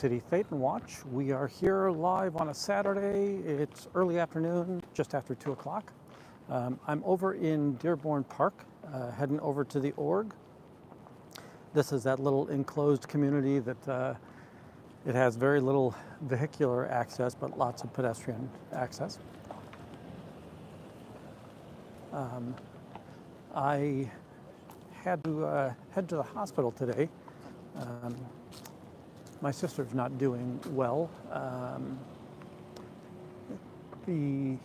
City Phaeton Watch. We are here live on a Saturday. It's early afternoon, just after 2 o'clock. I'm over in Dearborn Park, heading over to the org. This is that little enclosed community that it has very little vehicular access, but lots of pedestrian access. I had to head to the hospital today. My sister's not doing well. Things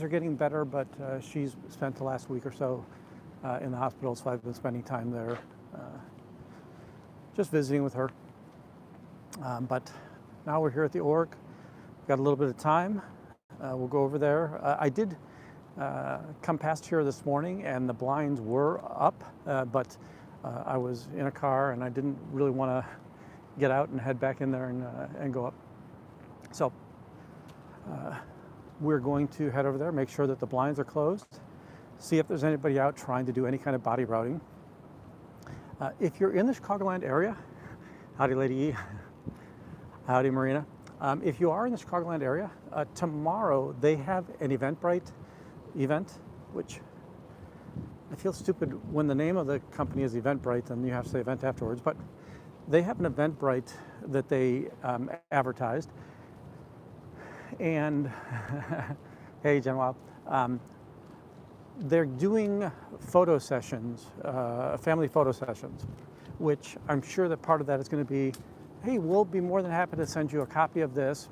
are getting better, but she's spent the last week or so in the hospital, so I've been spending time there just visiting with her. But now we're here at the org. Got a little bit of time. We'll go over there. I did come past here this morning, and the blinds were up, but I was in a car and I didn't really want to get out and head back in there and go up. So we're going to head over there, make sure that the blinds are closed, see if there's anybody out trying to do any kind of body routing. If you're in the Chicagoland area, howdy Lady E, howdy Marina. If you are in the Chicagoland area, tomorrow they have an Eventbrite event, which I feel stupid when the name of the company is Eventbrite and you have to say event afterwards, but they have an Eventbrite that they advertised. And hey, Jen Wild, they're doing photo sessions, family photo sessions, which I'm sure that part of that is going to be, hey, we'll be more than happy to send you a copy of this.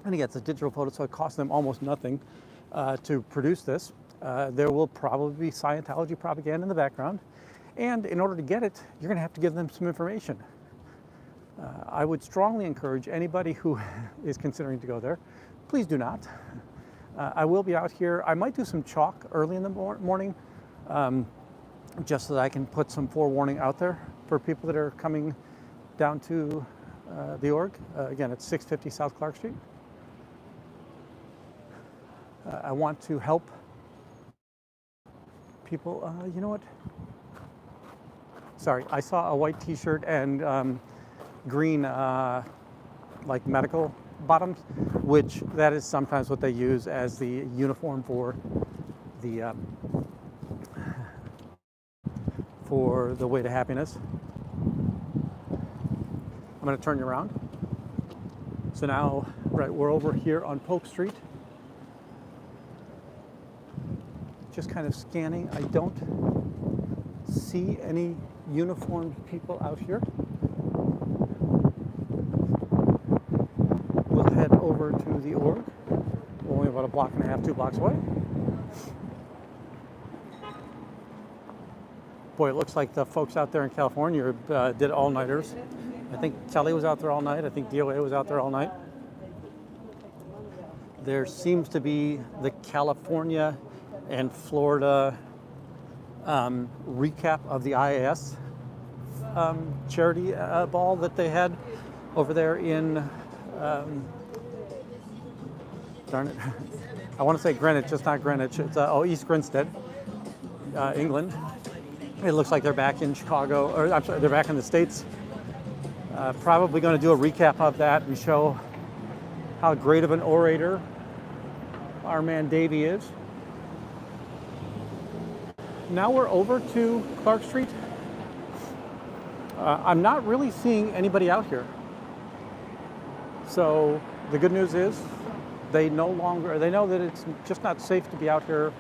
And again, it's a digital photo, so it costs them almost nothing to produce this. There will probably be Scientology propaganda in the background. And in order to get it, you're going to have to give them some information. I would strongly encourage anybody who is considering to go there, please do not. I will be out here. I might do some chalk early in the morning, just so that I can put some forewarning out there for people that are coming down to the org. Again, it's 650 South Clark Street. I want to help people. You know what? Sorry, I saw a white t-shirt and green like medical bottoms, which that is sometimes what they use as the uniform for the Way to Happiness. I'm going to turn you around. So now, right, we're over here on Polk Street. Just kind of scanning. I don't see any uniformed people out here. We'll head over to the org. We're only about a block and a half, 2 blocks away. Boy, it looks like the folks out there in California did all-nighters. I think Kelly was out there all night. I think DOA was out there all night. There seems to be the California and Florida recap of the IAS charity ball that they had over there in, darn it, I want to say Greenwich, it's not Greenwich, it's East Grinstead, England. It looks like they're back in Chicago, or I'm sorry, they're back in the States. Probably going to do a recap of that and show how great of an orator our man Davey is. Now we're over to Clark Street. I'm not really seeing anybody out here. So the good news is they know that it's just not safe to be out here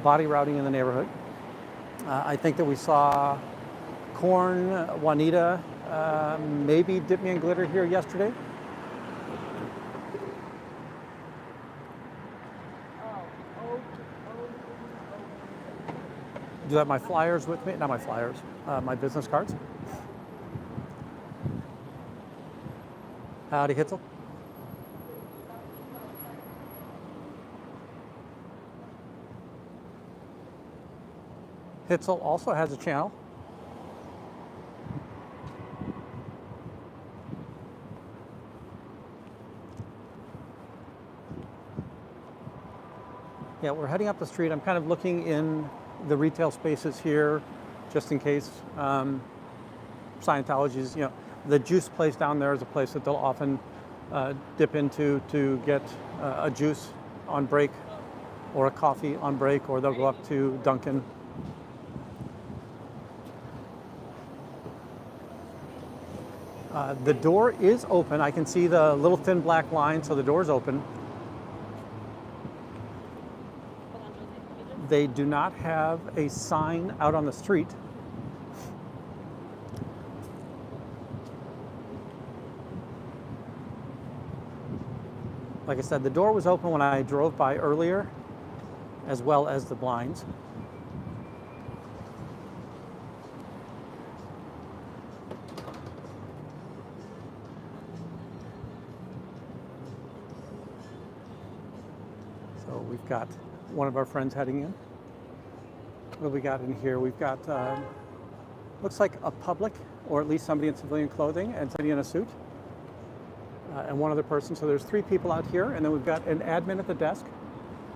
body routing in the neighborhood. I think that we saw Korn, Juanita, maybe Dip Me in Glitter here yesterday. Do I have my flyers with me? Not my flyers, my business cards. Howdy, Hitzel. Hitzel also has a channel. Yeah, we're heading up the street. I'm kind of looking in the retail spaces here, just in case Scientology's, The juice place down there is a place that they'll often dip into to get a juice on break or a coffee on break, or they'll go up to Dunkin'. The door is open. I can see the little thin black line, so the door is open. They do not have a sign out on the street. Like I said, the door was open when I drove by earlier, as well as the blinds. So we've got one of our friends heading in. What do we got in here? We've got, looks like a public, or at least somebody in civilian clothing and somebody in a suit. And one other person. So there's 3 people out here, and then we've got an admin at the desk.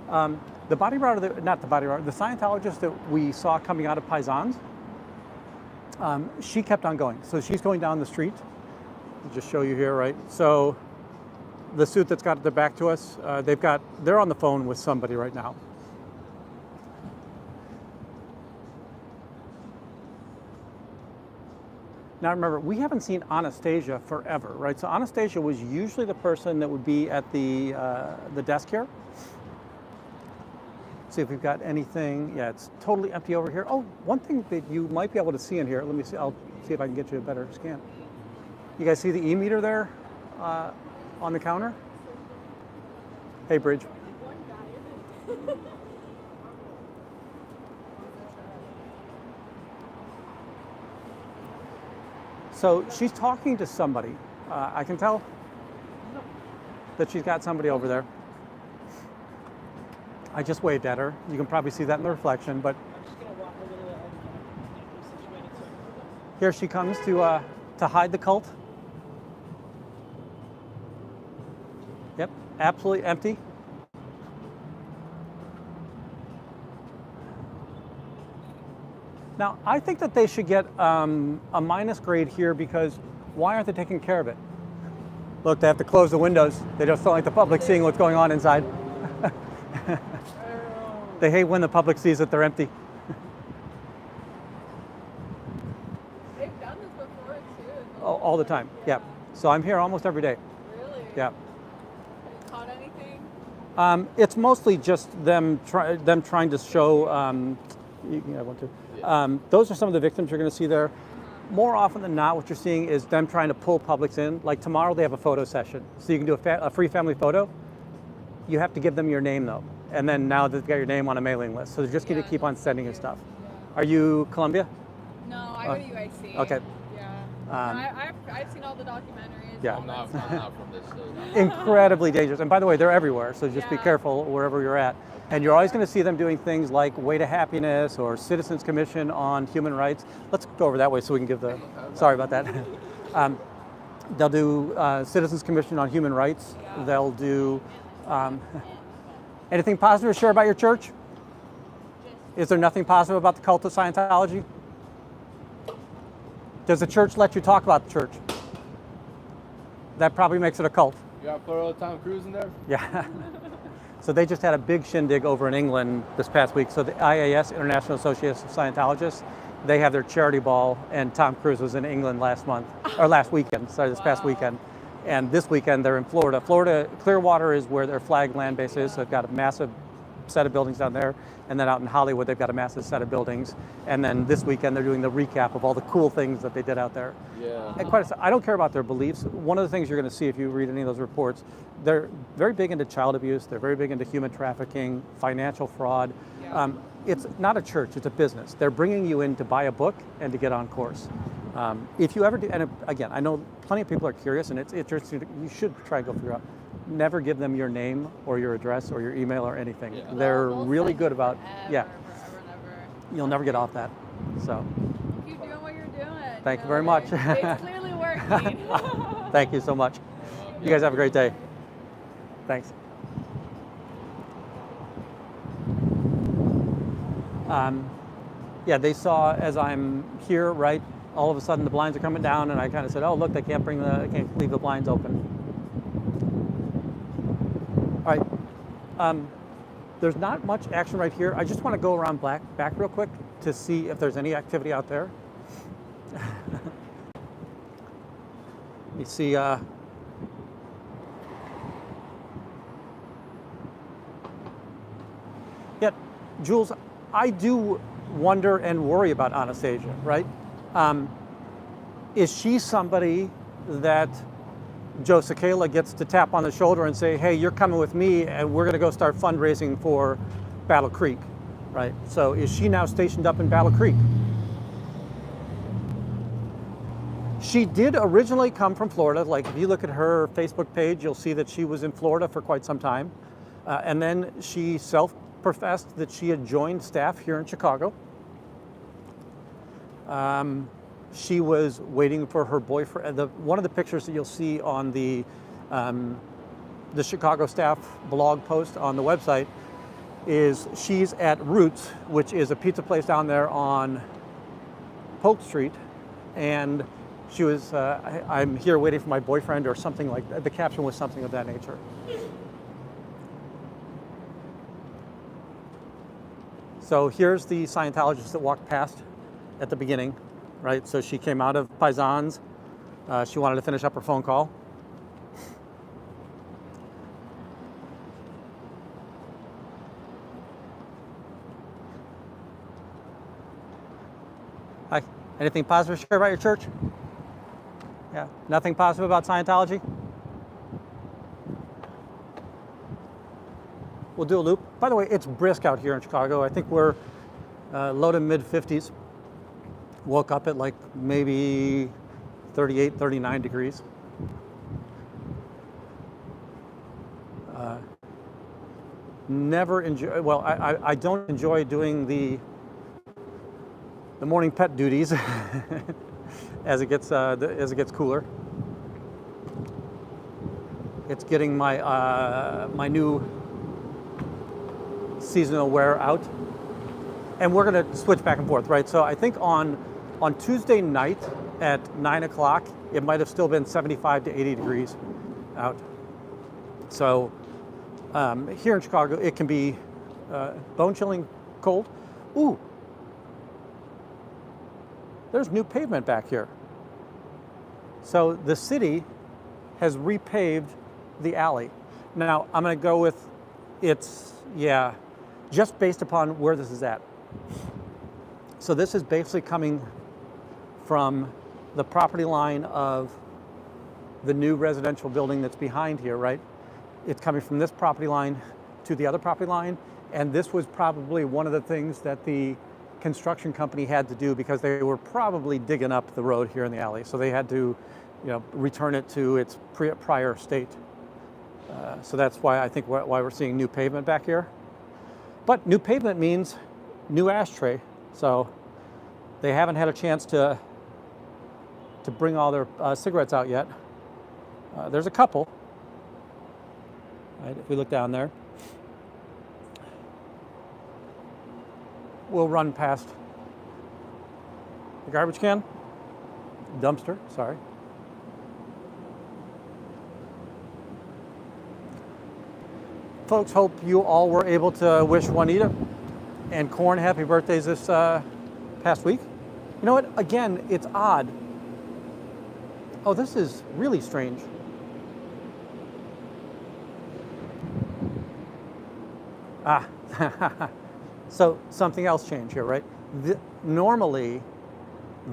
The bodyguard, not the bodyguard, the Scientologist that we saw coming out of Paisans, she kept on going. So she's going down the street. I'll just show you here, right? So the suit that's got their back to us, they're on the phone with somebody right now. Now remember, we haven't seen Anastasia forever, right? So Anastasia was usually the person that would be at the desk here. See if we've got anything. Yeah, it's totally empty over here. Oh, one thing that you might be able to see in here, let me see, I'll see if I can get you a better scan. You guys see the e-meter there on the counter? Hey, Bridge. So she's talking to somebody. I can tell that she's got somebody over there. I just waved at her. You can probably see that in the reflection, but here she comes to hide the cult. Yep, absolutely empty. Now, I think that they should get a minus grade here, because why aren't they taking care of it? Look, they have to close the windows. They just don't like the public seeing what's going on inside. They hate when the public sees that they're empty. They've done this before too. All the time, yeah. So I'm here almost every day. Really? Yeah. Have you caught anything? It's mostly just them trying to show. I want to. Those are some of the victims you're going to see there. More often than not, what you're seeing is them trying to pull publics in. Like tomorrow, they have a photo session, so you can do a free family photo. You have to give them your name though, and then now they've got your name on a mailing list, so they're just going to keep on sending you stuff. Are you Columbia? No, I go to UIC. Okay. Yeah. I've seen all the documentaries. Yeah. I'm not from this state. Incredibly dangerous, and by the way, they're everywhere. So just be careful wherever you're at. And you're always going to see them doing things like Way to Happiness or Citizens Commission on Human Rights. Let's go over that way so we can give the. Sorry about that. They'll do Citizens Commission on Human Rights. They'll do. Anything positive to share about your church? Is there nothing positive about the cult of Scientology? Does the church let you talk about the church? That probably makes it a cult. You got photo of Tom Cruise in there? Yeah. So they just had a big shindig over in England this past week. So the IAS, International Association of Scientologists, they have their charity ball, and Tom Cruise was in England last weekend, this past weekend. And this weekend they're in Florida. Florida, Clearwater is where their flag land base is. So they've got a massive set of buildings down there. And then out in Hollywood, they've got a massive set of buildings. And then this weekend, they're doing the recap of all the cool things that they did out there. Yeah. And I don't care about their beliefs. One of the things you're going to see if you read any of those reports, they're very big into child abuse. They're very big into human trafficking, financial fraud. Yeah. It's not a church, it's a business. They're bringing you in to buy a book and to get on course. If you ever do, and again, I know plenty of people are curious, and it's interesting, you should try and go figure out. Never give them your name or your address or your email or anything. Yeah. They're They'll really send good you about, forever. you'll never get off that. So, Keep doing what you're doing. Thank you very much. It's clearly working. Thank you so much. You guys have a great day. Thanks. Yeah, they saw as I'm here, right, all of a sudden the blinds are coming down, and I kind of said, "Oh, look, they can't leave the blinds open." All right. There's not much action right here. I just want to go around back real quick to see if there's any activity out there. You see, yeah, Jules, I do wonder and worry about Anastasia, right? Is she somebody that Joe Cicala gets to tap on the shoulder and say, "Hey, you're coming with me, and we're going to go start fundraising for Battle Creek," right? So is she now stationed up in Battle Creek? She did originally come from Florida. Like, if you look at her Facebook page, you'll see that she was in Florida for quite some time. And then she self-professed that she had joined staff here in Chicago. She was waiting for her boyfriend. One of the pictures that you'll see on the Chicago staff blog post on the website is she's at Roots, which is a pizza place down there on Polk Street, and she was, "I'm here waiting for my boyfriend," or something like that. The caption was something of that nature. So here's the Scientologist that walked past at the beginning, right? So she came out of Paisans. She wanted to finish up her phone call. Hi. Anything positive to share about your church? Yeah. Nothing positive about Scientology? We'll do a loop. By the way, it's brisk out here in Chicago. I think we're low to mid 50s. Woke up at like maybe 38, 39 degrees. Never enjoy, well, I don't enjoy doing the morning pet duties as it gets cooler. It's getting my new seasonal wear out, and we're going to switch back and forth, right? So I think on Tuesday night at 9 o'clock, it might have still been 75 to 80 degrees out. So here in Chicago, it can be bone-chilling cold. Ooh, there's new pavement back here. So the city has repaved the alley. Now, I'm going to go with just based upon where this is at. So this is basically coming from the property line of the new residential building that's behind here, right? It's coming from this property line to the other property line, and this was probably one of the things that the construction company had to do because they were probably digging up the road here in the alley. So they had to, return it to its prior state. So that's why I think why we're seeing new pavement back here. But new pavement means new ashtray. So they haven't had a chance to bring all their cigarettes out yet. There's a couple, right? If we look down there, we'll run past the garbage can, dumpster, sorry. Folks, hope you all were able to wish Juanita and Corn happy birthdays this past week. You know what? Again, it's odd. Oh, this is really strange. So something else changed here, right? Normally,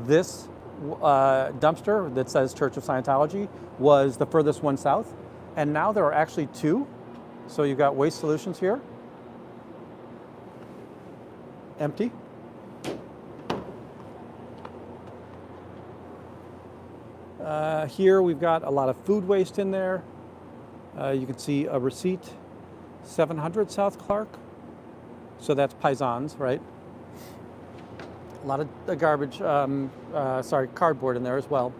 this dumpster that says Church of Scientology was the furthest one south, and now there are actually two. So you've got Waste Solutions here, empty. Here we've got a lot of food waste in there. You can see a receipt, 700 South Clark. So that's Paisans, right? A lot of garbage, cardboard in there as well.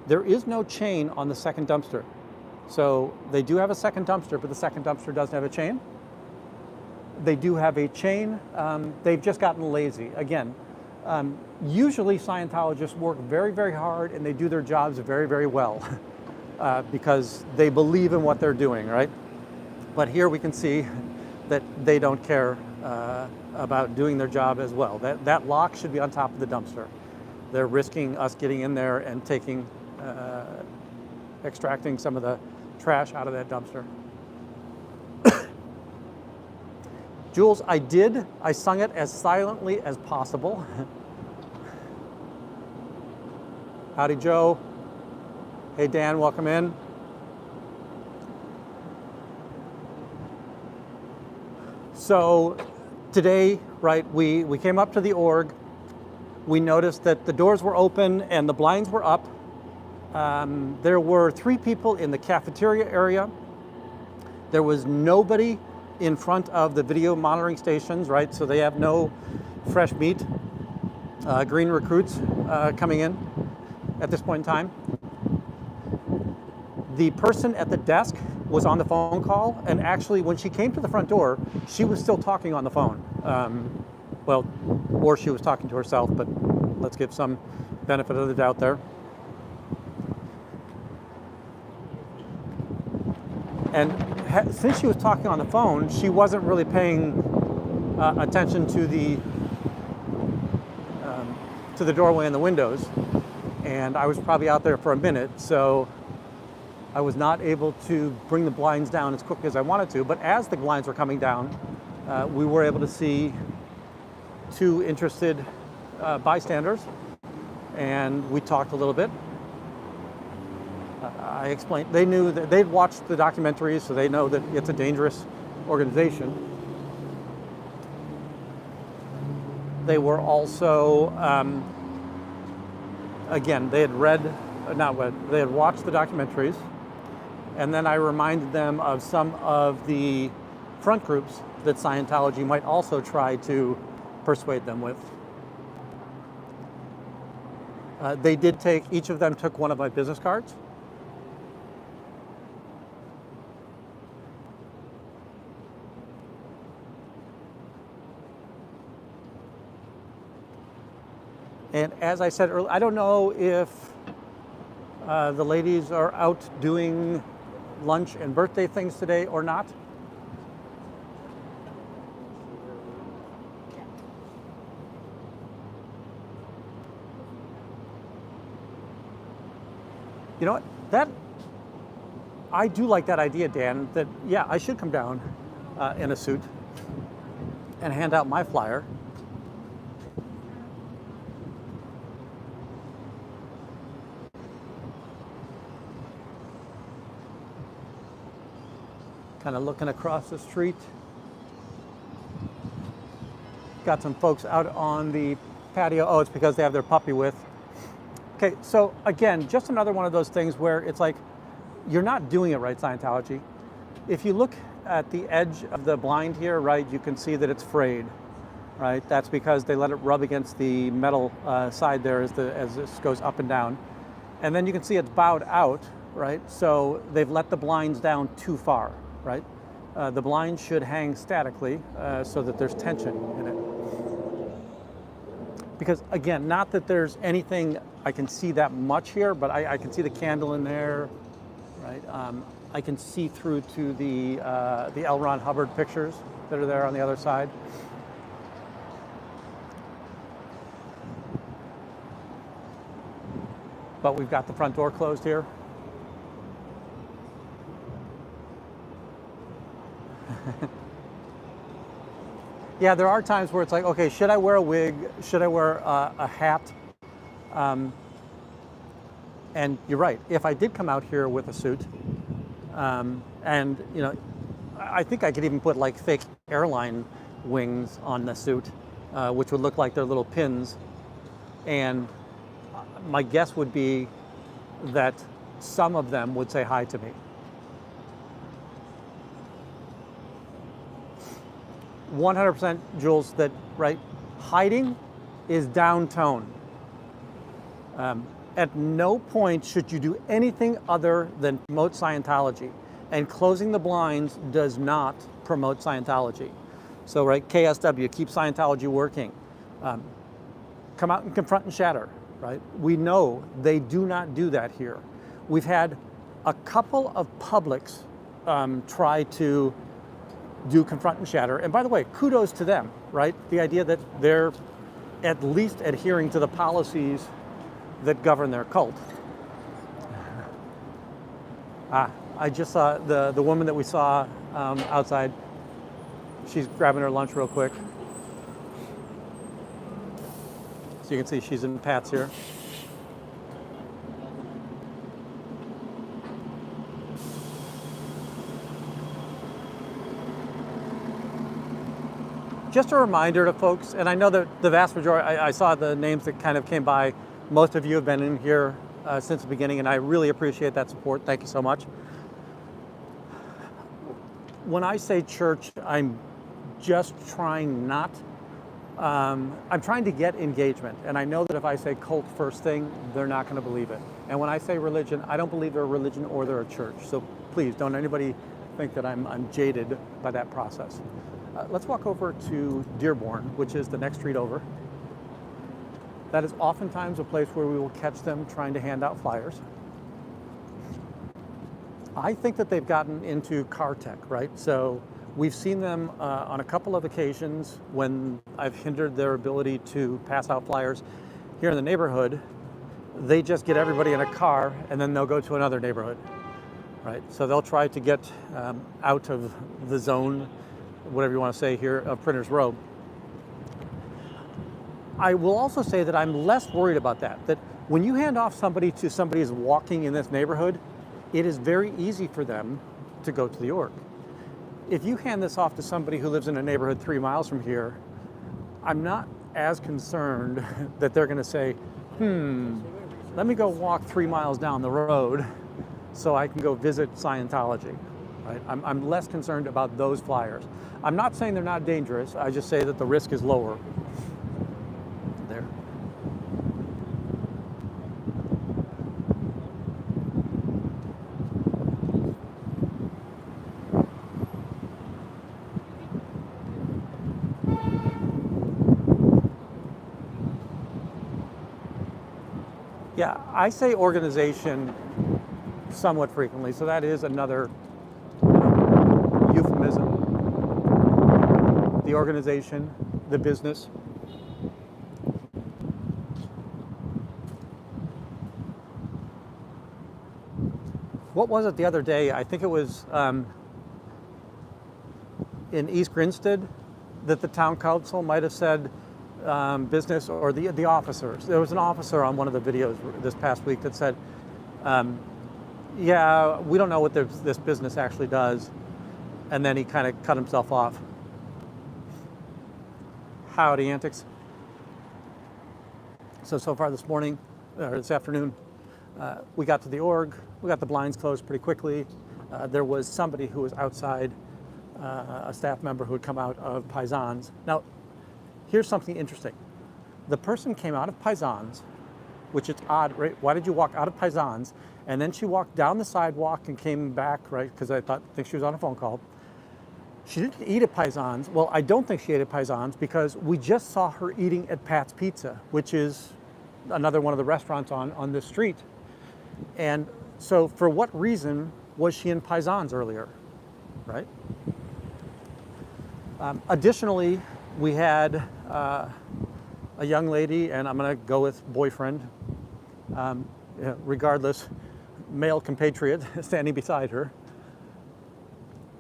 There is no chain on the second dumpster. So they do have a second dumpster, but the second dumpster doesn't have a chain. They do have a chain. They've just gotten lazy. Again, Usually Scientologists work very, very hard and they do their jobs very, very well because they believe in what they're doing, right? But here we can see that they don't care about doing their job as well. That lock should be on top of the dumpster. They're risking us getting in there and extracting some of the trash out of that dumpster. Jules, I sung it as silently as possible. Howdy, Joe. Hey, Dan, welcome in. So today, right, we came up to the org. We noticed that the doors were open and the blinds were up. There were 3 people in the cafeteria area. There was nobody in front of the video monitoring stations, right? So they have no fresh meat, green recruits coming in at this point in time. The person at the desk was on the phone call, and actually when she came to the front door, she was still talking on the phone. Well, or she was talking to herself, but let's give some benefit of the doubt there. And since she was talking on the phone, she wasn't really paying attention to the doorway and the windows. And I was probably out there for a minute, so I was not able to bring the blinds down as quickly as I wanted to. But as the blinds were coming down, we were able to see 2 interested bystanders, and we talked a little bit. I explained, they knew that they'd watched the documentaries, so they know that it's a dangerous organization. They were also, again, they had they had watched the documentaries, and then I reminded them of some of the front groups that Scientology might also try to persuade them with. They did each of them took one of my business cards. And as I said earlier, I don't know if the ladies are out doing lunch and birthday things today or not. You know what? I do like that idea, Dan, that, yeah, I should come down in a suit and hand out my flyer. Kind of looking across the street. Got some folks out on the patio. Oh, it's because they have their puppy with. Okay, so again, just another one of those things where it's like, you're not doing it right, Scientology. If you look at the edge of the blind here, right, you can see that it's frayed, right? That's because they let it rub against the metal side there as this goes up and down. And then you can see it's bowed out, right? So they've let the blinds down too far, right? The blind should hang statically so that there's tension in it. Because again, not that there's anything I can see that much here, but I can see the candle in there, right? I can see through to the L. Ron Hubbard pictures that are there on the other side. But we've got the front door closed here. Yeah, there are times where it's like, okay, should I wear a wig? Should I wear a hat? And you're right. If I did come out here with a suit, and you know, I think I could even put like fake airline wings on the suit, which would look like they're little pins. And my guess would be that some of them would say hi to me. 100%, Jules, that, right, hiding is down tone. At no point should you do anything other than promote Scientology. And closing the blinds does not promote Scientology. So, right, KSW, keep Scientology working. come out and confront and shatter, right? We know they do not do that here. We've had a couple of publics try to do confront and shatter. And by the way, kudos to them, right? The idea that they're at least adhering to the policies that govern their cult. I just saw the woman that we saw outside. She's grabbing her lunch real quick. So you can see she's in Pat's here. Just a reminder to folks, and I know that the vast majority, I saw the names that kind of came by. Most of you have been in here since the beginning, and I really appreciate that support. Thank you so much. When I say church, I'm just trying not, I'm trying to get engagement. And I know that if I say cult first thing, they're not going to believe it. And when I say religion, I don't believe they're a religion or they're a church. So please don't anybody think that I'm jaded by that process. Let's walk over to Dearborn, which is the next street over. That is oftentimes a place where we will catch them trying to hand out flyers. I think that they've gotten into car tech, right? So we've seen them on a couple of occasions when I've hindered their ability to pass out flyers here in the neighborhood. They just get everybody in a car and then they'll go to another neighborhood, right? So they'll try to get out of the zone, whatever you want to say here, of Printers Row. I will also say that I'm less worried about that when you hand off somebody to somebody who's walking in this neighborhood, it is very easy for them to go to the org. If you hand this off to somebody who lives in a neighborhood 3 miles from here, I'm not as concerned that they're going to say, let me go walk 3 miles down the road so I can go visit Scientology. Right? I'm less concerned about those flyers. I'm not saying they're not dangerous. I just say that the risk is lower. There. Yeah, I say organization somewhat frequently, so that is another euphemism. The organization, the business. What was it the other day? I think it was in East Grinstead that the town council might have said business, or the officers. There was an officer on one of the videos this past week that said, yeah, we don't know what this business actually does. And then he kind of cut himself off. Howdy, antics. So far this morning, or this afternoon, we got to the org. We got the blinds closed pretty quickly. There was somebody who was outside, a staff member who had come out of Paisans. Now, here's something interesting. The person came out of Paisans, which is odd, right? Why did you walk out of Paisans? And then she walked down the sidewalk and came back, right? Because I think she was on a phone call. She didn't eat at Paisans. Well, I don't think she ate at Paisans because we just saw her eating at Pat's Pizza, which is another one of the restaurants on this street. And so for what reason was she in Paisans earlier, right? Additionally, we had a young lady, and I'm going to go with boyfriend, regardless, male compatriot standing beside her.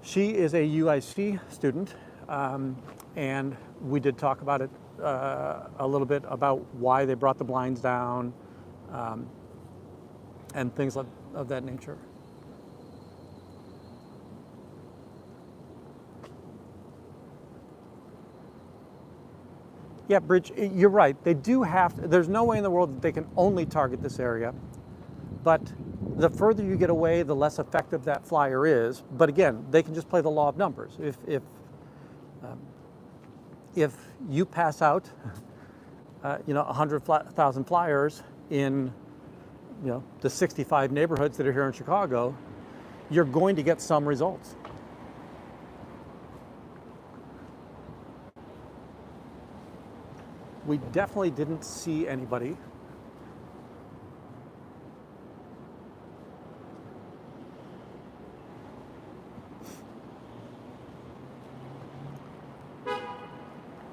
She is a UIC student, and we did talk about it a little bit about why they brought the blinds down and things of that nature. Yeah, Bridge, you're right. They do have to, there's no way in the world that they can only target this area. But the further you get away, the less effective that flyer is. But again, they can just play the law of numbers. If you pass out, 100,000 flyers in, the 65 neighborhoods that are here in Chicago, you're going to get some results. We definitely didn't see anybody.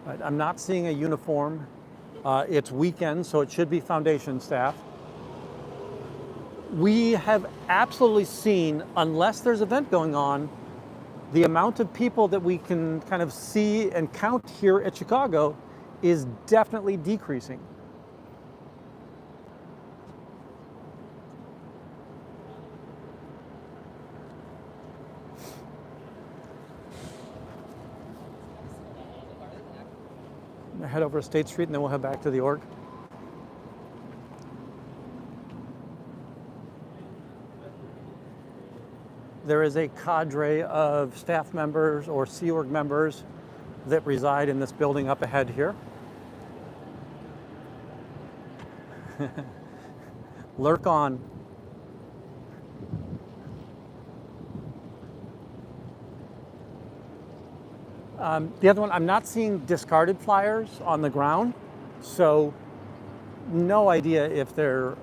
Right, I'm not seeing a uniform. It's weekend, so it should be foundation staff. We have absolutely seen, unless there's an event going on, the amount of people that we can kind of see and count here at Chicago is definitely decreasing. I'm gonna head over to State Street and then we'll head back to the org. There is a cadre of staff members or Sea Org members that reside in this building up ahead here. Lurk on. The other one, I'm not seeing discarded flyers on the ground, so no idea if they're,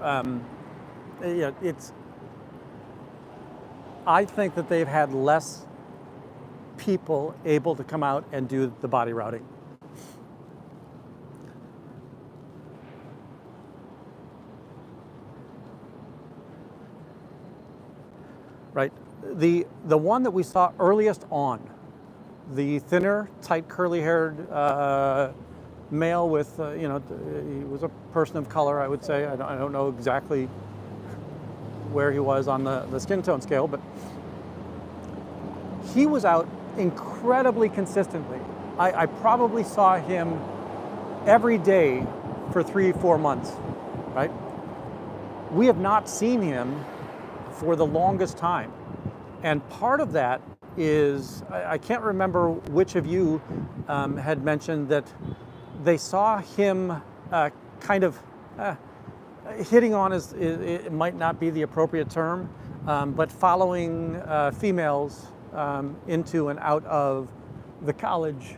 I think that they've had less people able to come out and do the body routing. Right, the one that we saw earliest on, the thinner, tight, curly-haired male with, he was a person of color, I would say. I don't know exactly where he was on the skin tone scale, but he was out incredibly consistently. I probably saw him every day for 3-4 months, right? We have not seen him for the longest time. And part of that is, I can't remember which of you had mentioned that they saw him kind of hitting on, it might not be the appropriate term, but following females into and out of the college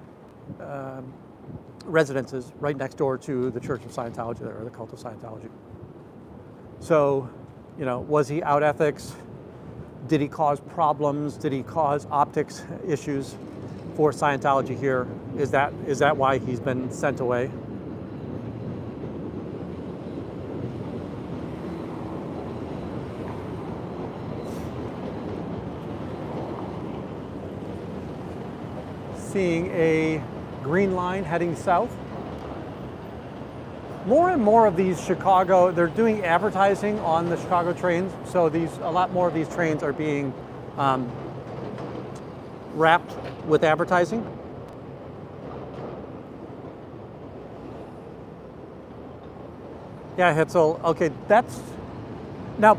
residences right next door to the Church of Scientology there, or the cult of Scientology. So, was he out ethics? Did he cause problems? Did he cause optics issues for Scientology here? Is that why he's been sent away? Seeing a green line heading south. More and more of these Chicago, they're doing advertising on the Chicago trains, so a lot more of these trains are being wrapped with advertising. Yeah, Hitzel, okay, now,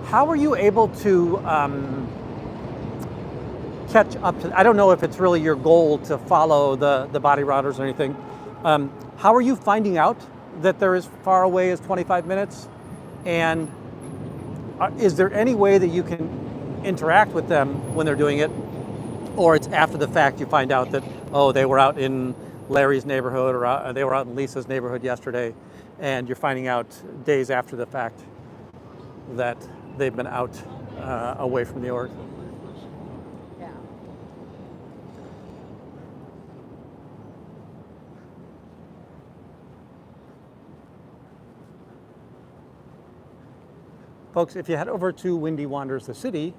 how are you able to catch up to, I don't know if it's really your goal to follow the body routers or anything. How are you finding out that they're as far away as 25 minutes? And is there any way that you can interact with them when they're doing it? Or it's after the fact you find out that, oh, they were out in Larry's neighborhood, or they were out in Lisa's neighborhood yesterday, and you're finding out days after the fact that they've been out away from the org? Folks, if you head over to Windy Wanders the City,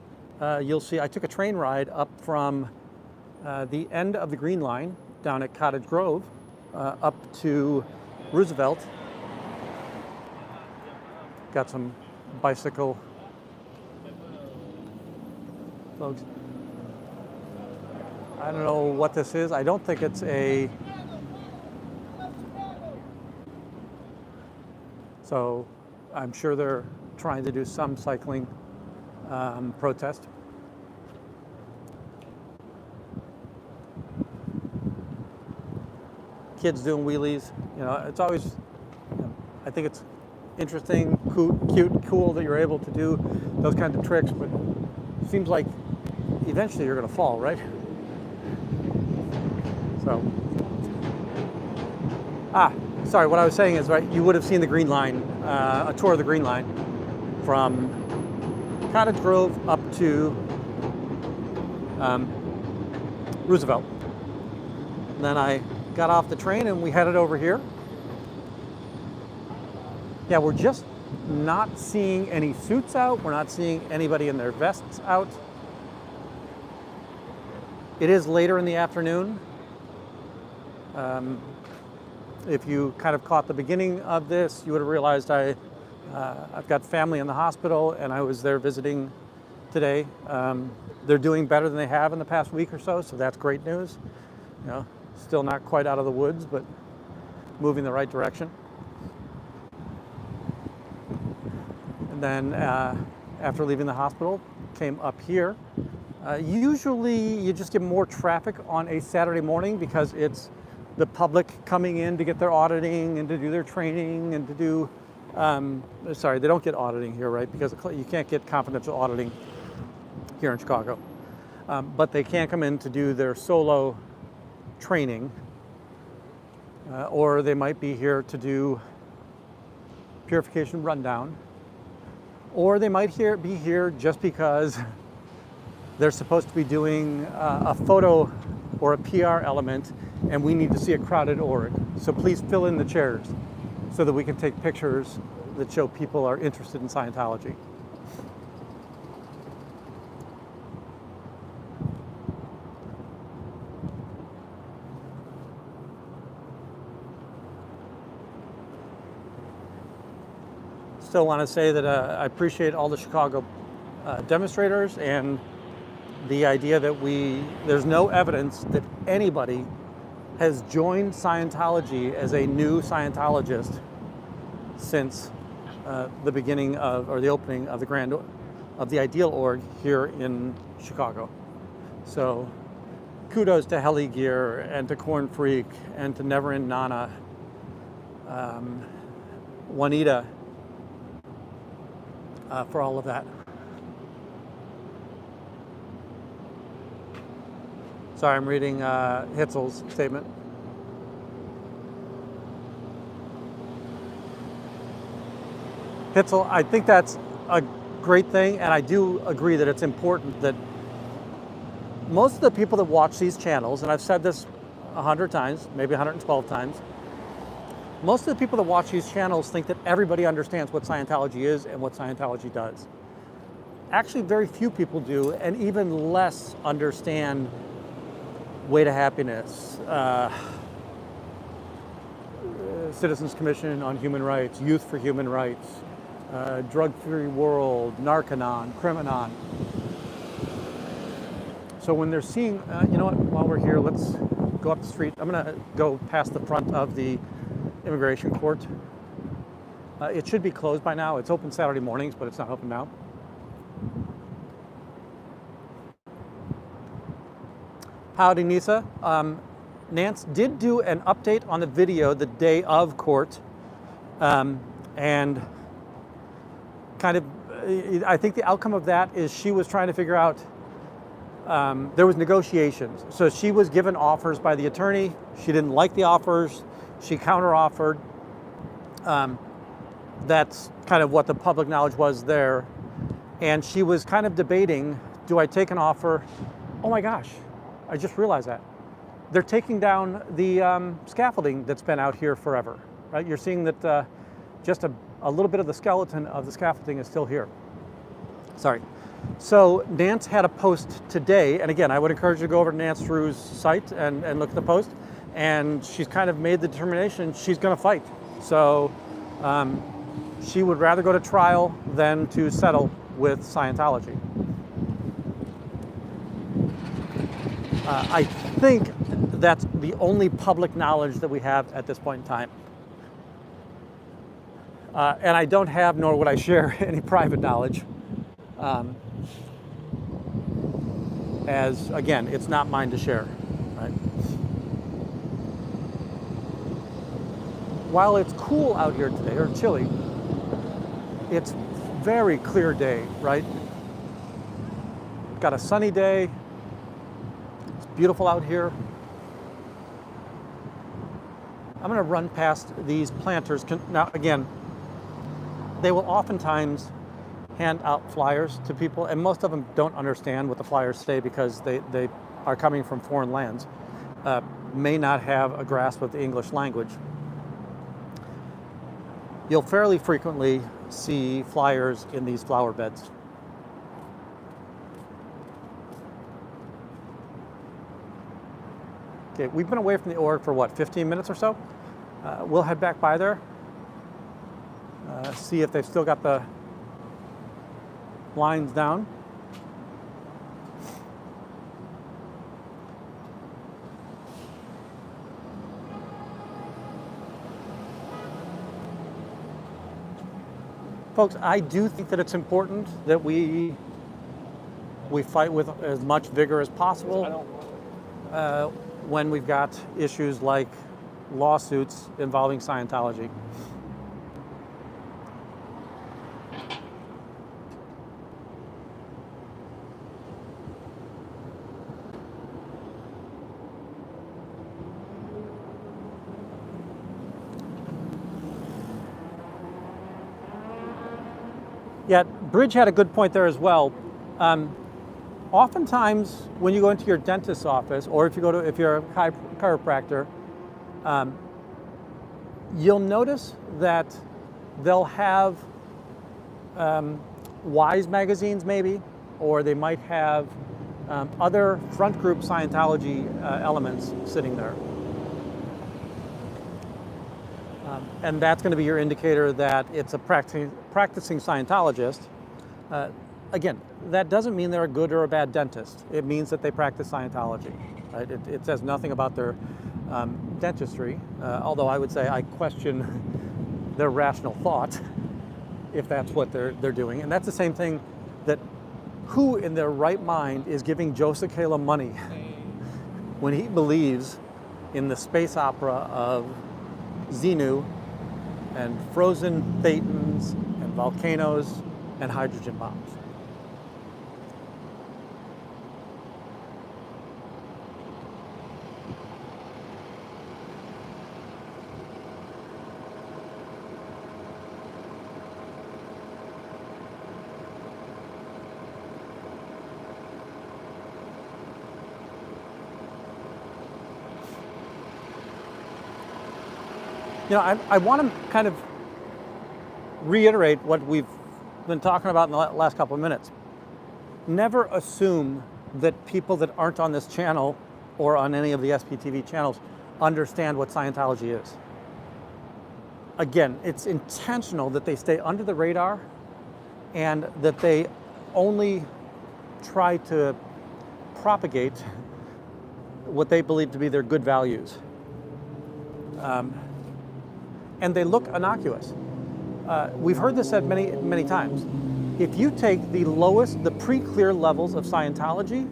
you'll see I took a train ride up from the end of the Green Line down at Cottage Grove up to Roosevelt. Got some bicycle folks. I don't know what this is. I don't think it's a... So I'm sure they're trying to do some cycling protest. Kids doing wheelies, it's always, I think it's interesting, cute, cool that you're able to do those kinds of tricks, but it seems like eventually you're gonna fall, right? So, Sorry, what I was saying is, right, you would have seen the Green Line, a tour of the Green Line from Cottage Grove up to Roosevelt. And then I got off the train and we headed over here. Yeah, we're just not seeing any suits out. We're not seeing anybody in their vests out. It is later in the afternoon. If you kind of caught the beginning of this, you would have realized I've got family in the hospital and I was there visiting today. They're doing better than they have in the past week or so, so that's great news. You know, still not quite out of the woods, but moving the right direction. And then after leaving the hospital, came up here. Usually you just get more traffic on a Saturday morning because it's the public coming in to get their auditing and to do their training and to do, sorry, they don't get auditing here, right? Because you can't get confidential auditing here in Chicago. But they can come in to do their solo training, or they might be here to do purification rundown, or they might be here just because they're supposed to be doing a photo or a PR element, and we need to see a crowded org. So please fill in the chairs so that we can take pictures that show people are interested in Scientology. Still want to say that I appreciate all the Chicago demonstrators and the idea that there's no evidence that anybody has joined Scientology as a new Scientologist since the beginning of, or the opening of the Ideal Org here in Chicago. So kudos to Heli Gear and to Corn Freak and to Never End Nana, Juanita, for all of that. Sorry, I'm reading Hitzel's statement. Hitzel, I think that's a great thing, and I do agree that it's important that most of the people that watch these channels, and I've said this 100 times, maybe 112 times, most of the people that watch these channels think that everybody understands what Scientology is and what Scientology does. Actually, very few people do, and even less understand Way to Happiness, Citizens Commission on Human Rights, Youth for Human Rights, Drug-Free World, Narcanon, Criminon. So when they're seeing, you know what, while we're here, let's go up the street. I'm gonna go past the front of the immigration court. It should be closed by now. It's open Saturday mornings, but it's not open now. Howdy, Nisa. Nance did do an update on the video the day of court, and kind of, I think the outcome of that is she was trying to figure out, there was negotiations. So she was given offers by the attorney. She didn't like the offers. She counter-offered. That's kind of what the public knowledge was there. And she was kind of debating, do I take an offer? Oh my gosh, I just realized that. They're taking down the scaffolding that's been out here forever, right? You're seeing that just a little bit of the skeleton of the scaffolding is still here. Sorry. So Nance had a post today, and again, I would encourage you to go over to Nance Drew's site and look at the post. And she's kind of made the determination she's going to fight. So she would rather go to trial than to settle with Scientology. I think that's the only public knowledge that we have at this point in time. And I don't have, nor would I share, any private knowledge. As, again, it's not mine to share, right? While it's cool out here today, or chilly, it's very clear day, right? Got a sunny day. It's beautiful out here. I'm going to run past these planters. Now, again, they will oftentimes hand out flyers to people, and most of them don't understand what the flyers say because they are coming from foreign lands, may not have a grasp of the English language. You'll fairly frequently see flyers in these flower beds. Okay, we've been away from the org for what, 15 minutes or so? We'll head back by there, see if they've still got the lines down. Folks, I do think that it's important that we fight with as much vigor as possible when we've got issues like lawsuits involving Scientology. Yeah, Bridge had a good point there as well. Oftentimes, when you go into your dentist's office, or if you're a chiropractor, you'll notice that they'll have Wise magazines, maybe, or they might have other front group Scientology elements sitting there. And that's going to be your indicator that it's a practicing Scientologist. Again, that doesn't mean they're a good or a bad dentist. It means that they practice Scientology. Right? It says nothing about their dentistry, although I would say I question their rational thought if that's what they're doing. And that's the same thing that who in their right mind is giving Joe Cicala money when he believes in the space opera of Xenu and frozen thetans and volcanoes and hydrogen bombs. You know, I want to kind of reiterate what we've been talking about in the last couple of minutes. Never assume that people that aren't on this channel or on any of the SPTV channels understand what Scientology is. Again, it's intentional that they stay under the radar and that they only try to propagate what they believe to be their good values. And they look innocuous. We've heard this said many, many times. If you take the lowest, the pre-clear levels of Scientology,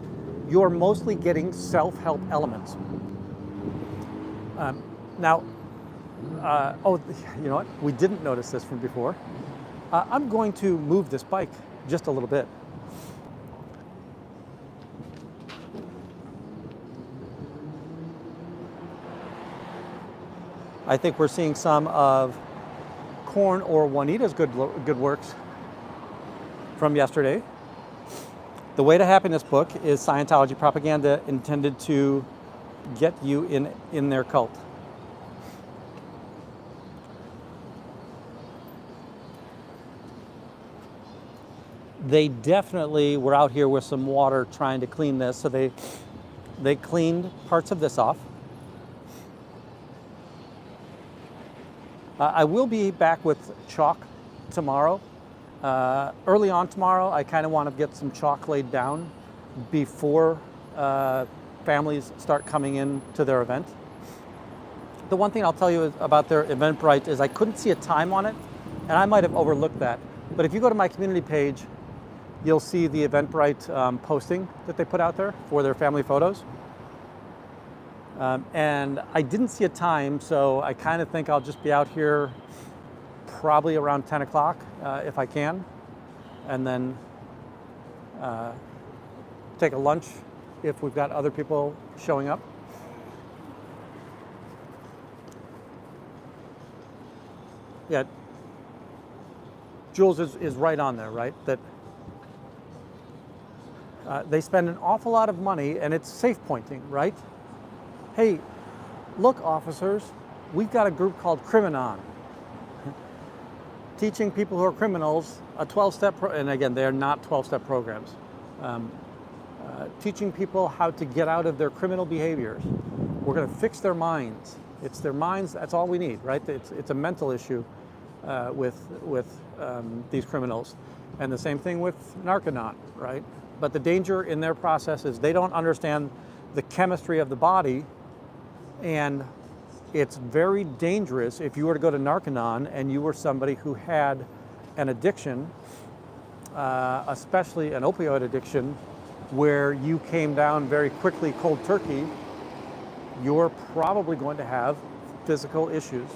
you're mostly getting self-help elements. Now, oh, you know what? We didn't notice this from before. I'm going to move this bike just a little bit. I think we're seeing some of Korn or Juanita's good works from yesterday. The Way to Happiness book is Scientology propaganda intended to get you in their cult. They definitely were out here with some water trying to clean this, so they cleaned parts of this off. I will be back with chalk tomorrow. Early on tomorrow, I kind of want to get some chalk laid down before families start coming in to their event. The one thing I'll tell you about their Eventbrite is I couldn't see a time on it, and I might have overlooked that. But if you go to my community page, you'll see the Eventbrite posting that they put out there for their family photos. And I didn't see a time, so I kind of think I'll just be out here probably around 10 o'clock if I can, and then take a lunch if we've got other people showing up. yeah, Jules is right on there, right? That they spend an awful lot of money, and it's safe pointing, right? Hey, look, officers, we've got a group called Criminon, teaching people who are criminals a 12-step, and again, they are not 12-step programs, teaching people how to get out of their criminal behaviors. We're going to fix their minds. It's their minds, that's all we need, right? It's a mental issue with these criminals. And the same thing with Narconon, right? But the danger in their process is they don't understand the chemistry of the body, and it's very dangerous if you were to go to Narconon and you were somebody who had an addiction, especially an opioid addiction, where you came down very quickly cold turkey. You're probably going to have physical issues.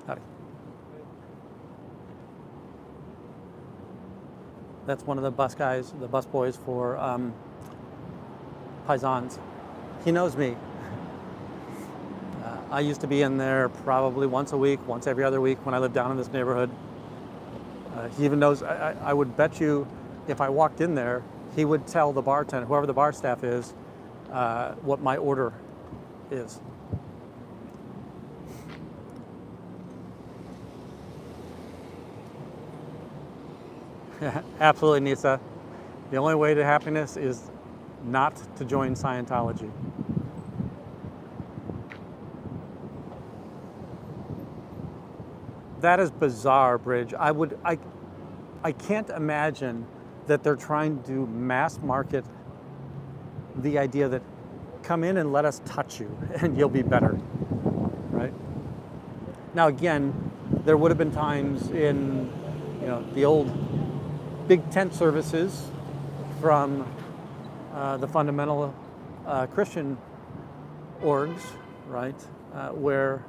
Howdy. That's one of the bus guys, the bus boys for Paisans. He knows me. I used to be in there probably once a week, once every other week when I lived down in this neighborhood. He even knows, I would bet you if I walked in there, he would tell the bartender, whoever the bar staff is, what my order is. Absolutely, Nisa. The only way to happiness is not to join Scientology. That is bizarre, Bridge. I can't imagine that they're trying to mass market the idea that come in and let us touch you and you'll be better, right? Now again, there would have been times in, the old big tent services from the fundamental Christian orgs, right, where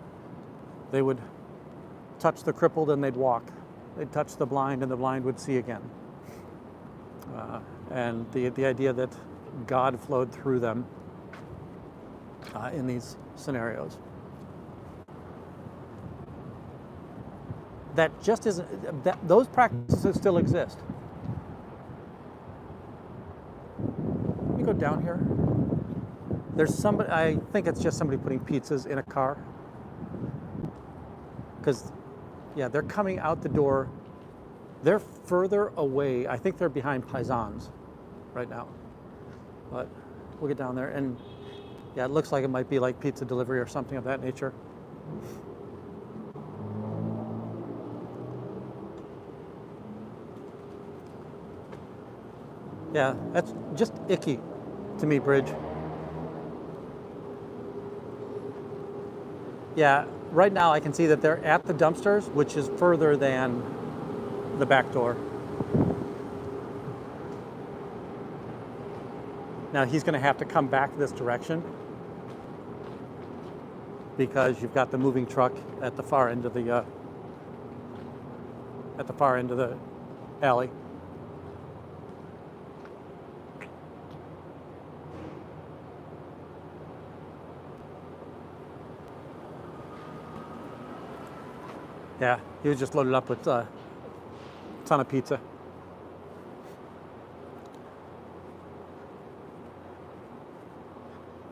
they would touch the crippled and they'd walk. They'd touch the blind and the blind would see again. And the idea that God flowed through them in these scenarios. That just isn't, those practices still exist. Let me go down here. There's somebody, I think it's just somebody putting pizzas in a car. Because, yeah, they're coming out the door. They're further away. I think they're behind Paisans right now. But we'll get down there. And, yeah, it looks like it might be like pizza delivery or something of that nature. Yeah, that's just icky to me, Bridge. Yeah, right now I can see that they're at the dumpsters, which is further than the back door. Now he's going to have to come back this direction because you've got the moving truck at the far end of the alley. Yeah, he was just loaded up with a ton of pizza.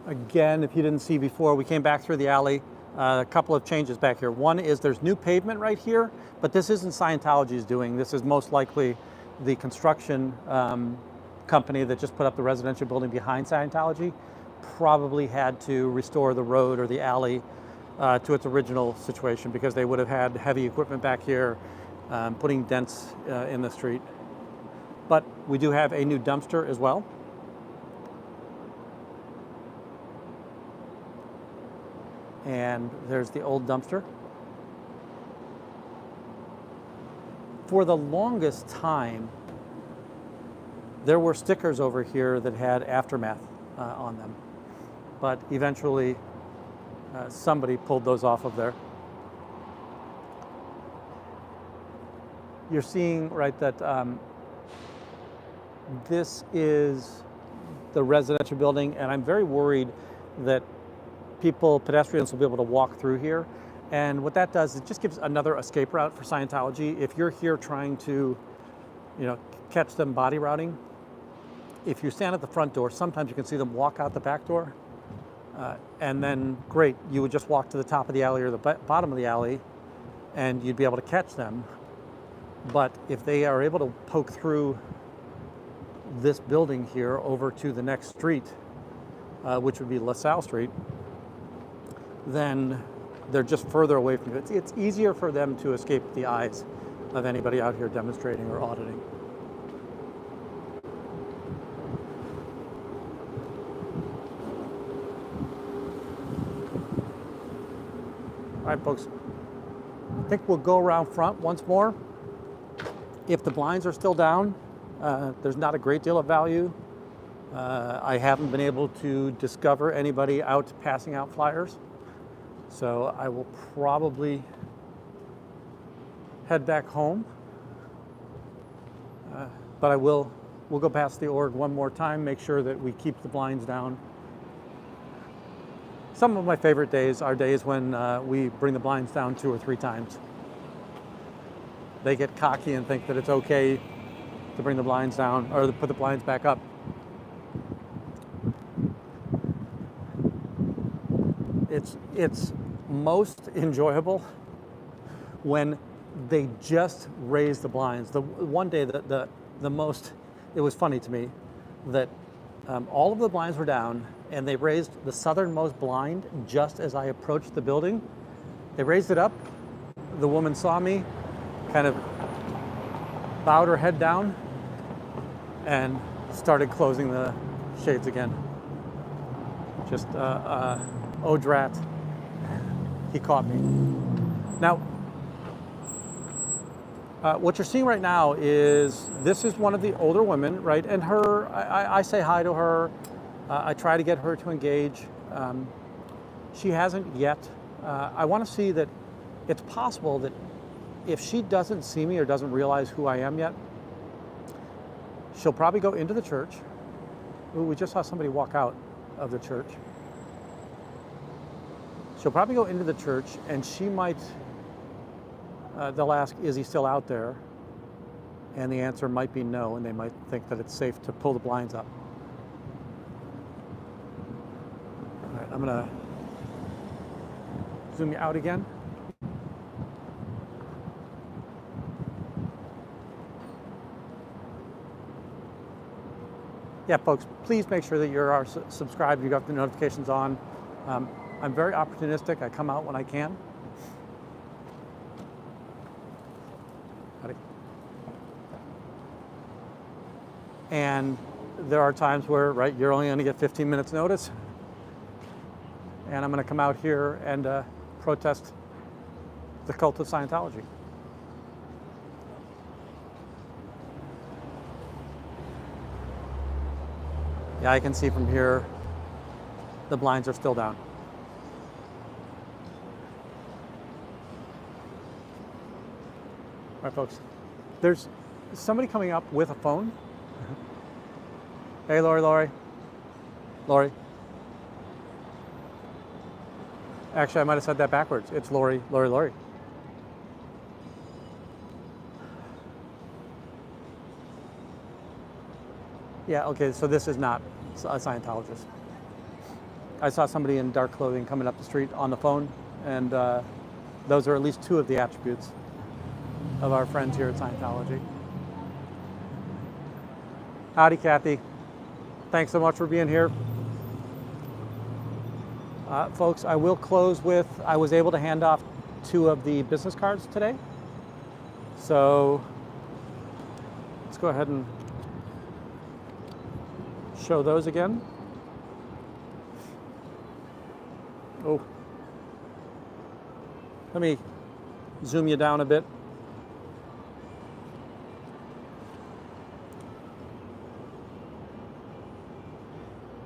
Again, if you didn't see before, we came back through the alley. A couple of changes back here. One is there's new pavement right here, but this isn't Scientology's doing. This is most likely the construction company that just put up the residential building behind Scientology probably had to restore the road or the alley to its original situation because they would have had heavy equipment back here putting dents in the street. But we do have a new dumpster as well. And there's the old dumpster. For the longest time, there were stickers over here that had Aftermath on them. but eventually somebody pulled those off of there. You're seeing, right, that this is the residential building, and I'm very worried that pedestrians will be able to walk through here. And what that does, it just gives another escape route for Scientology. If you're here trying to, catch them body routing, if you stand at the front door, sometimes you can see them walk out the back door. And then, great, you would just walk to the top of the alley or the bottom of the alley, and you'd be able to catch them. But if they are able to poke through this building here over to the next street, which would be LaSalle Street, then they're just further away from you. It's easier for them to escape the eyes of anybody out here demonstrating or auditing. All right, folks, I think we'll go around front once more. If the blinds are still down, there's not a great deal of value. I haven't been able to discover anybody out passing out flyers. So I will probably head back home. But we'll go past the org one more time, make sure that we keep the blinds down. Some of my favorite days are days when we bring the blinds down 2 or 3 times. They get cocky and think that it's okay to bring the blinds down or to put the blinds back up. It's most enjoyable when they just raise the blinds. The one day the most, it was funny to me that all of the blinds were down and they raised the southernmost blind just as I approached the building. They raised it up. The woman saw me, kind of bowed her head down and started closing the shades again. Just, oh drat, he caught me. Now, what you're seeing right now is, this is one of the older women, right? And I say hi to her. I try to get her to engage. She hasn't yet. I want to see that it's possible that if she doesn't see me or doesn't realize who I am yet, she'll probably go into the church. Ooh, we just saw somebody walk out of the church. She'll probably go into the church and she might, they'll ask, is he still out there? And the answer might be no, and they might think that it's safe to pull the blinds up. All right, I'm gonna zoom you out again. Yeah, folks, please make sure that you're subscribed, you got the notifications on. I'm very opportunistic. I come out when I can. And there are times where, right, you're only going to get 15 minutes notice. And I'm going to come out here and protest the cult of Scientology. Yeah, I can see from here, the blinds are still down. All right, folks, there's somebody coming up with a phone. Hey, Lori. Actually, I might have said that backwards. It's Lori. Yeah, okay, so this is not a Scientologist. I saw somebody in dark clothing coming up the street on the phone, and those are at least 2 of the attributes of our friends here at Scientology. Howdy, Kathy. Thanks so much for being here. Folks, I will close with, I was able to hand off 2 of the business cards today. So let's go ahead and show those again. Oh, let me zoom you down a bit.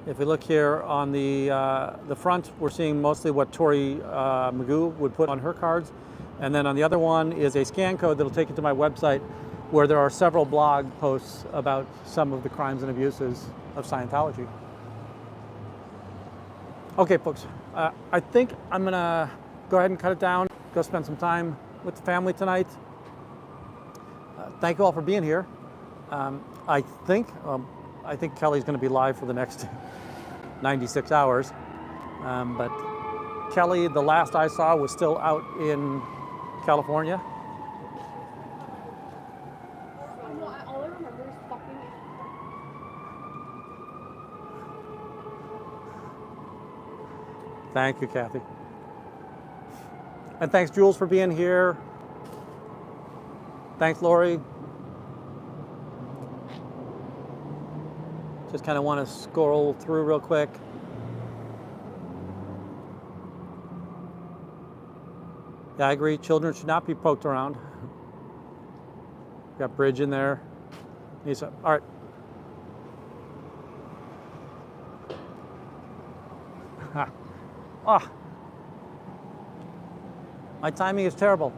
If we look here on the front, we're seeing mostly what Tori Magoo would put on her cards. And then on the other one is a scan code that'll take you to my website, where there are several blog posts about some of the crimes and abuses of Scientology. Okay, folks, I think I'm gonna go ahead and cut it down, go spend some time with the family tonight. Thank you all for being here. I think Kelly's gonna be live for the next 96 hours. But Kelly, the last I saw, was still out in California. All I remember is fucking. Thank you, Kathy. And thanks, Jules, for being here. Thanks, Lori. Just kind of want to scroll through real quick. Yeah, I agree. Children should not be poked around. Got Bridge in there. All right. Ah. My timing is terrible.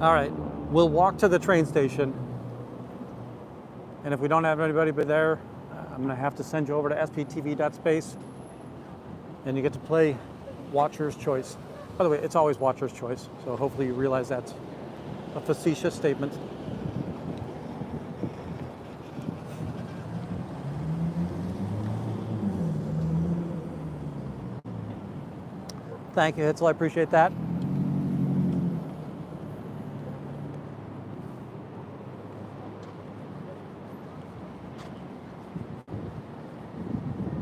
All right, we'll walk to the train station. And if we don't have anybody but there, I'm gonna have to send you over to sptv.space, and you get to play Watcher's Choice. By the way, it's always Watcher's Choice, so hopefully you realize that's a facetious statement. Thank you, Hitzel, I appreciate that.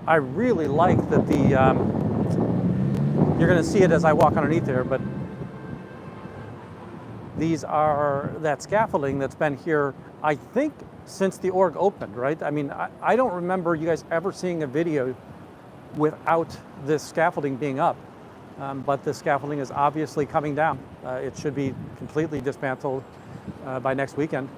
I really like that you're going to see it as I walk underneath there, but these are that scaffolding that's been here, I think, since the org opened, right? I mean, I don't remember you guys ever seeing a video without this scaffolding being up, but the scaffolding is obviously coming down. It should be completely dismantled by next weekend.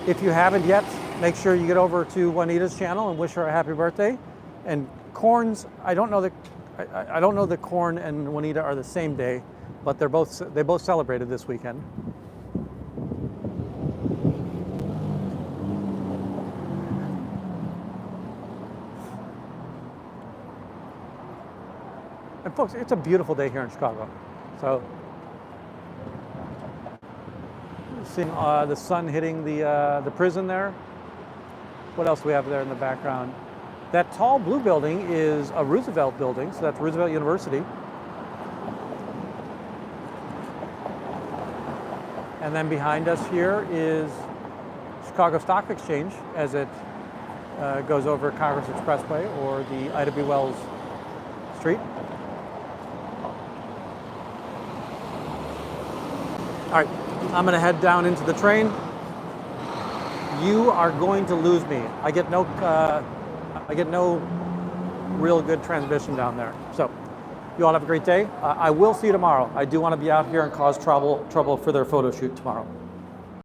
If you haven't yet, make sure you get over to Juanita's channel and wish her a happy birthday. And Corn's, I don't know that Corn and Juanita are the same day, but they both celebrated this weekend. And folks, it's a beautiful day here in Chicago. So seeing the sun hitting the prison there. What else do we have there in the background? That tall blue building is a Roosevelt building, so that's Roosevelt University. And then behind us here is Chicago Stock Exchange as it goes over Congress Expressway or the Ida B. Wells Street. All right. I'm going to head down into the train. You are going to lose me. I get no real good transmission down there. So you all have a great day. I will see you tomorrow. I do want to be out here and cause trouble for their photo shoot tomorrow.